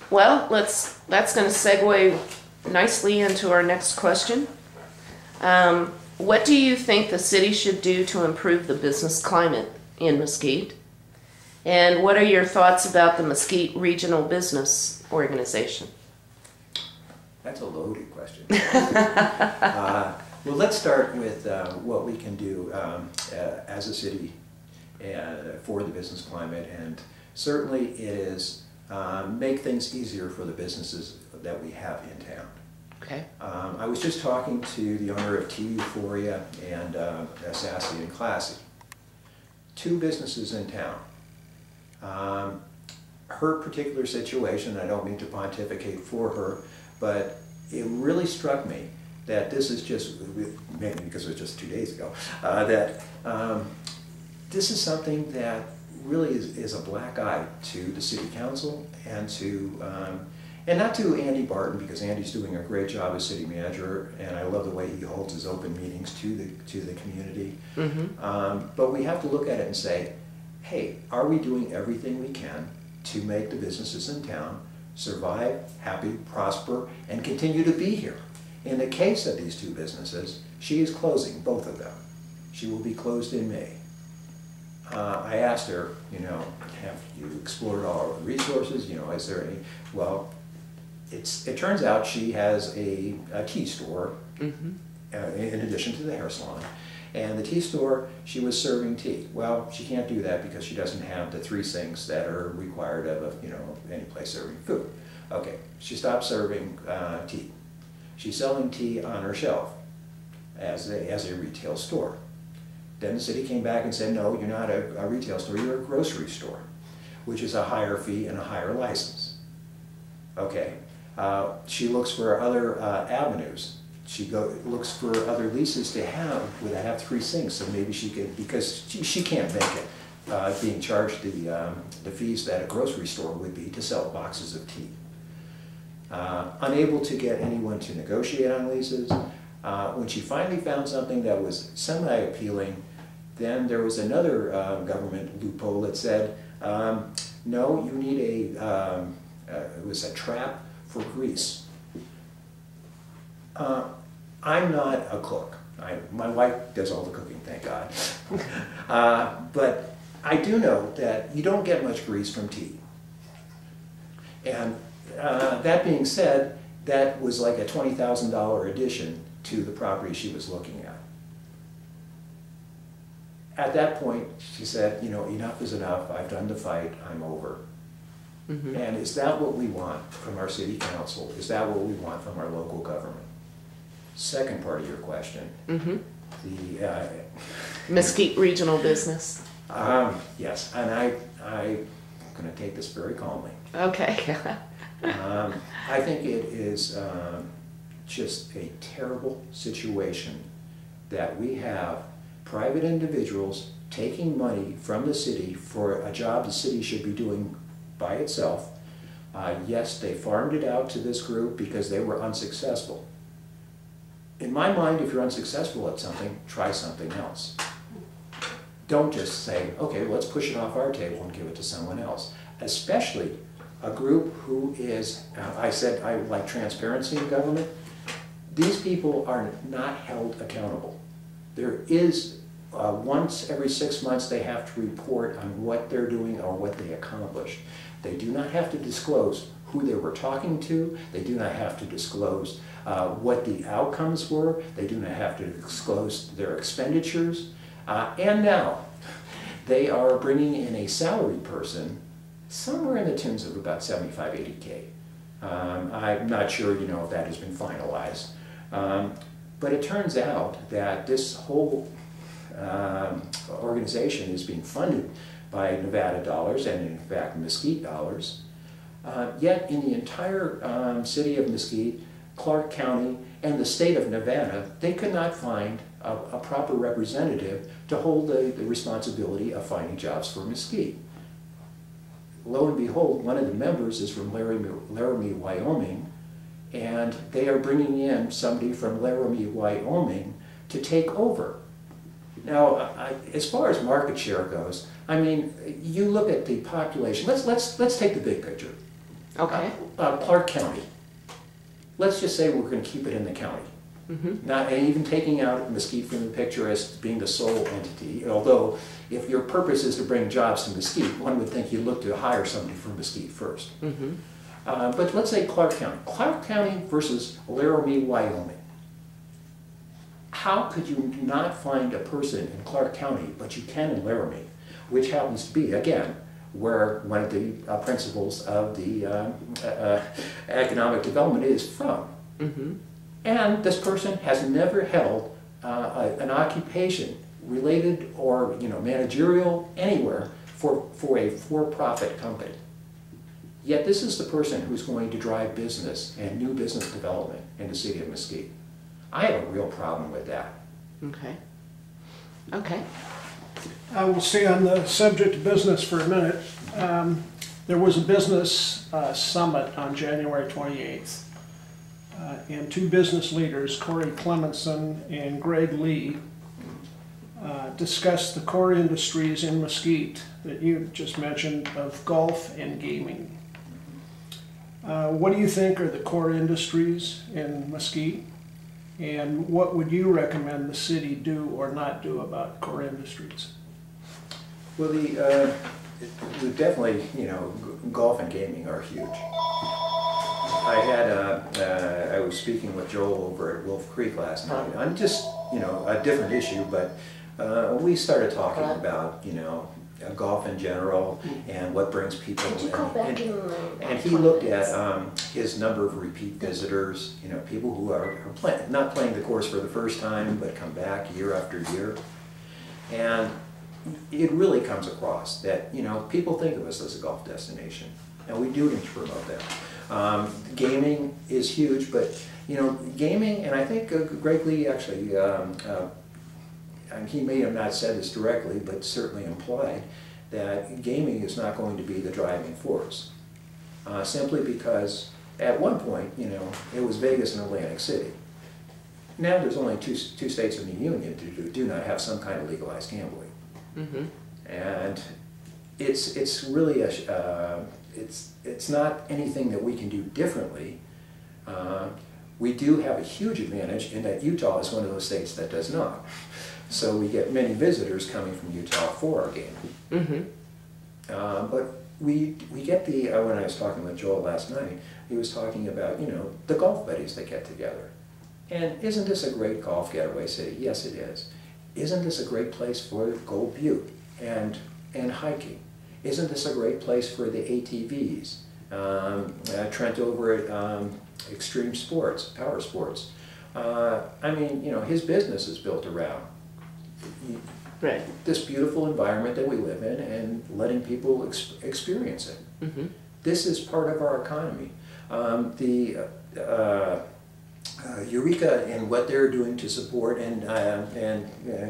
Well, that's going to segue nicely into our next question. What do you think the city should do to improve the business climate in Mesquite? And what are your thoughts about the Mesquite Regional Business Organization? That's a loaded question. Well, let's start with what we can do as a city for the business climate, and certainly it is make things easier for the businesses that we have in town. Okay. I was just talking to the owner of Tea Euphoria and Sassy and Classy. Two businesses in town. Her particular situation, I don't mean to pontificate for her, but it really struck me that this is just, maybe because it was just 2 days ago, that this is something that really is a black eye to the city council and to, and not to Andy Barton, because Andy's doing a great job as city manager, and I love the way he holds his open meetings to the community. Mm-hmm. But we have to look at it and say, hey, are we doing everything we can to make the businesses in town survive, happy, prosper, and continue to be here? In the case of these two businesses, she is closing, both of them. She will be closed in May. I asked her, you know, have you explored all the resources? You know, is there any? Well, it turns out she has a tea store, mm-hmm. In addition to the hair salon. And the tea store, she was serving tea. Well, she can't do that because she doesn't have the 3 sinks that are required of, you know, any place serving food. Okay, she stopped serving tea. She's selling tea on her shelf as a retail store. Then the city came back and said, no, you're not a retail store, you're a grocery store, which is a higher fee and a higher license. Okay, she looks for other avenues. She looks for other leases to have where they have 3 sinks, so maybe she could, because she can't make it, being charged the fees that a grocery store would be to sell boxes of tea. Unable to get anyone to negotiate on leases. When she finally found something that was semi-appealing, then there was another government loophole that said, no, you need it was a trap for grease. I'm not a cook. My wife does all the cooking, thank God. But I do know that you don't get much grease from tea. And that being said, that was like a $20,000 addition to the property she was looking at. At that point, she said, you know, enough is enough. I've done the fight. I'm over. Mm-hmm. And is that what we want from our city council? Is that what we want from our local government? Second part of your question. Mm-hmm. The Mesquite Regional Business. Yes, and I'm going to take this very calmly. Okay. I think it is just a terrible situation that we have private individuals taking money from the city for a job the city should be doing by itself. Yes, they farmed it out to this group because they were unsuccessful. In my mind, if you're unsuccessful at something, try something else. Don't just say, okay, let's push it off our table and give it to someone else. Especially a group who is, I said I like transparency in government. These people are not held accountable. There is, once every 6 months, they have to report on what they're doing or what they accomplished. They do not have to disclose who they were talking to. They do not have to disclose what the outcomes were. They do not have to disclose their expenditures. And now, they are bringing in a salary person somewhere in the tunes of about 75, 80K. I'm not sure, you know, if that has been finalized. But it turns out that this whole organization is being funded by Nevada dollars and, in fact, Mesquite dollars. Yet, in the entire city of Mesquite, Clark County, and the state of Nevada, they could not find a proper representative to hold the responsibility of finding jobs for Mesquite. Lo and behold, one of the members is from Laramie, Wyoming, and they are bringing in somebody from Laramie, Wyoming to take over. Now, as far as market share goes, I mean, you look at the population. Let's take the big picture. Okay. Clark County. Let's just say we're going to keep it in the county. Not, and even taking out Mesquite from the picture as being the sole entity, although if your purpose is to bring jobs to Mesquite, one would think you look to hire somebody from Mesquite first. But let's say Clark County. Clark County versus Laramie, Wyoming. How could you not find a person in Clark County, but you can in Laramie, which happens to be, again, where one of the principles of the economic development is from. And this person has never held an occupation related or managerial anywhere for a for-profit company. Yet this is the person who's going to drive business and new business development in the city of Mesquite. I have a real problem with that. Okay. Okay. I will stay on the subject of business for a minute. There was a business summit on January 28th, and two business leaders, Corey Clemenson and Greg Lee, discussed the core industries in Mesquite that you just mentioned of golf and gaming. What do you think are the core industries in Mesquite? And what would you recommend the city do or not do about core industries? Well, definitely, golf and gaming are huge. I was speaking with Joel over at Wolf Creek last night. I'm just, a different issue, but we started talking about, golf in general and what brings people in. And he looked at his number of repeat visitors, people who are not playing the course for the first time, but come back year after year. And it really comes across that, people think of us as a golf destination, and we do need to promote that. Gaming is huge, but, gaming, and I think Greg Lee actually, and he may have not said this directly, but certainly implied that gaming is not going to be the driving force. Simply because at one point, it was Vegas and Atlantic City. Now there's only two states in the union who do not have some kind of legalized gambling. And it's really it's not anything that we can do differently. We do have a huge advantage in that Utah is one of those states that does not. So we get many visitors coming from Utah for our game. But we get when I was talking with Joel last night, he was talking about, the golf buddies that get together. And isn't this a great golf getaway city? Yes, it is. Isn't this a great place for Gold Butte and hiking? Isn't this a great place for the ATVs? Trent over at Extreme Sports, Power Sports. I mean, his business is built around this beautiful environment that we live in and letting people experience it. This is part of our economy. Eureka and what they're doing to support, and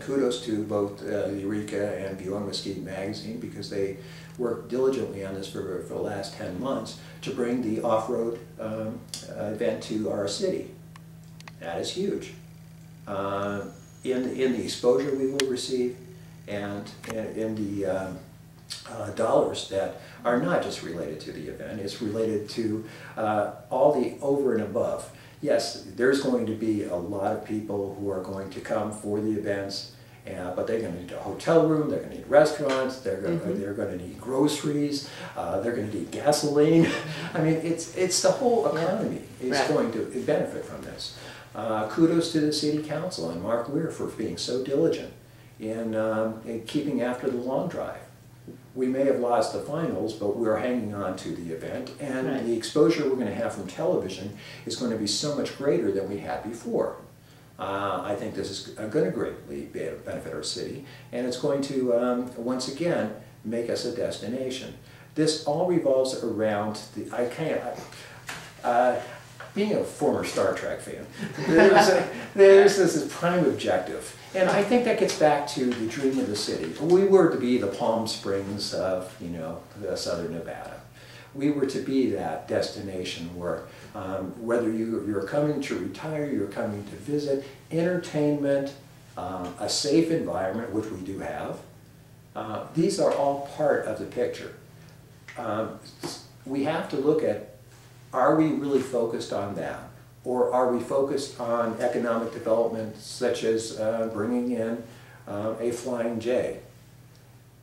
kudos to both Eureka and Beyond Mesquite magazine, because they worked diligently on this for the last 10 months to bring the off-road event to our city. That is huge. In the exposure we will receive, and in the dollars that are not just related to the event, it's related to all the over and above. Yes, there's going to be a lot of people who are going to come for the events, but they're going to need a hotel room, they're going to need restaurants, they're going to need groceries, they're going to need gasoline. I mean, it's the whole economy is going to benefit from this. Kudos to the City Council and Mark Weir for being so diligent in keeping after the long drive. We may have lost the finals, but we're hanging on to the event, and the exposure we're going to have from television is going to be so much greater than we had before. I think this is going to greatly benefit our city, and it's going to, once again, make us a destination. This all revolves around being a former Star Trek fan, there's this prime objective. And I think that gets back to the dream of the city. We were to be the Palm Springs of, southern Nevada. We were to be that destination where whether you're coming to retire, you're coming to visit, entertainment, a safe environment, which we do have, these are all part of the picture. we have to look at, are we really focused on that? Or are we focused on economic development such as bringing in a flying J?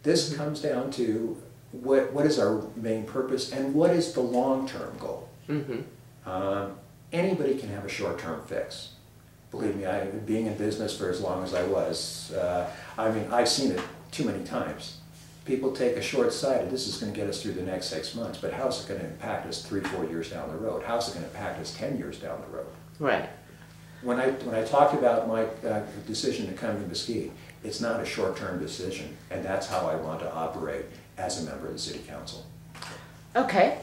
This comes down to what is our main purpose and what is the long-term goal. Anybody can have a short-term fix. Believe me, being in business for as long as I was, I mean, I've seen it too many times. People take a short-sighted, this is going to get us through the next 6 months, but how's it going to impact us 3-4 years down the road? How's it going to impact us 10 years down the road? Right. When I talked about my decision to come to Mesquite, it's not a short-term decision, and that's how I want to operate as a member of the City Council. Okay.